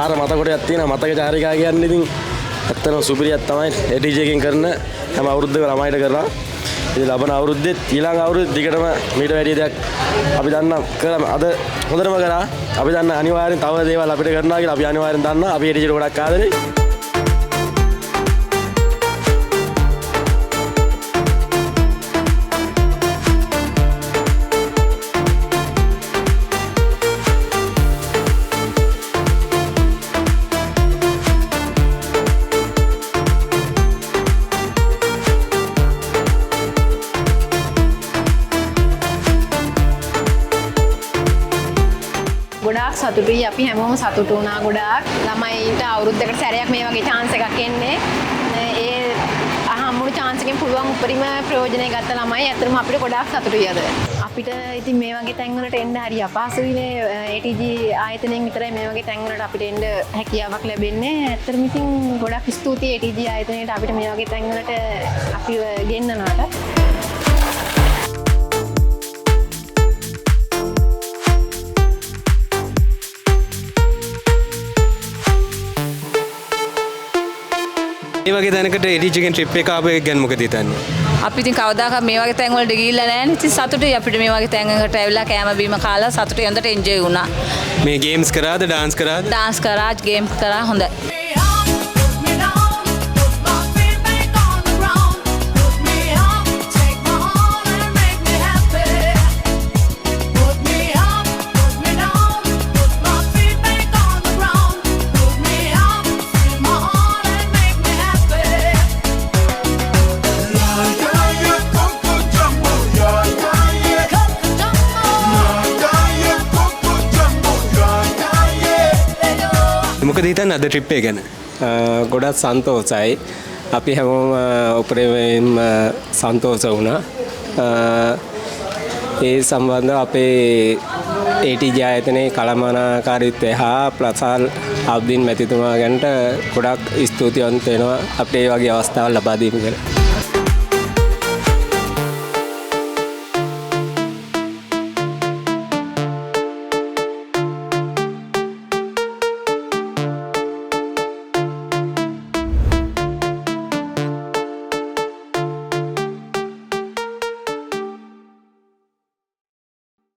පාර මතකොටයක් තියෙනවා මතක චාරිකා කියන්නේ ඉතින් ඇත්තටම සුපිරියක් තමයි ATG එකෙන් කරන හැම අවුරුද්දක ළමයිට කරලා ඉතින් ලබන අවුරුද්දෙත් ඊළඟ අවුරුද්ද දිගටම මීට වැඩි දෙයක් අපි දන්නා කරා අද හොඳටම කරා අපි දන්නා අනිවාර්යෙන් තව දේවල් අපිට කරනවා කියලා අපි අනිවාර්යෙන් දන්නා අපි ATG ට ගොඩක් ආදරේ ගොඩාක් සතුටුයි අපි හැමෝම සතුටු වුණා ගොඩාක් ළමයින්ට අවුරුද්දකට සැරයක් මේ වගේ chance එකක් එන්නේ ඒ අහම්මුණු chance එකෙන් පුළුවන් උපරිම ප්‍රයෝජනය ගත්ත ළමයි අතරම අපිට ගොඩාක් සතුටුයි අද අපිට ඉතින් මේ වගේ තැන් වලට එන්න හරි අපහසුයිනේ ATG ආයතනයෙන් විතරයි මේ වගේ තැන් වලට අපිට එන්න හැකියාවක් ලැබෙන්නේ ඇත්තටම ඉතින් ගොඩාක් ස්තුතියි ATG ආයතනයට අපිට මේ වගේ තැන් වලට අපිව ගෙන්නනවාට මේ වගේ තැනකට ATG එකෙන් ට්‍රිප් එක ආපු එක ගැන මොකද හිතන්නේ? අපි ඉතින් කවදාකවත් මේ වගේ තැන් වලට ගිහිල්ලා නැහැ නේ. ඉතින් සතුටුයි අපිට මේ වගේ තැන්කට ඇවිල්ලා කෑම බීම කාලා සතුටුයි හොඳට එන්ජොයි වුණා. මේ ගේම්ස් කරාද ඩාන්ස් කරාද? ඩාන්ස් කරා, ගේම්ස් කරා හොඳයි. මොකද හිතන්නේ අද ට්‍රිප් එක ගැන? ගොඩක් සන්තෝෂයි. අපි හැමෝම උපරිමයෙන්ම සන්තෝෂ වුණා. ඒ සම්බන්ධව අපේ ATG ආයතනයේ කළමනාකාරීත්වය හා ප්‍රසාල් අබ්දින් මැතිතුමා ගැනට ගොඩක් ස්තුතිවන්ත වෙනවා අපිට මේ වගේ අවස්ථාවක් ලබා දීම ගැන.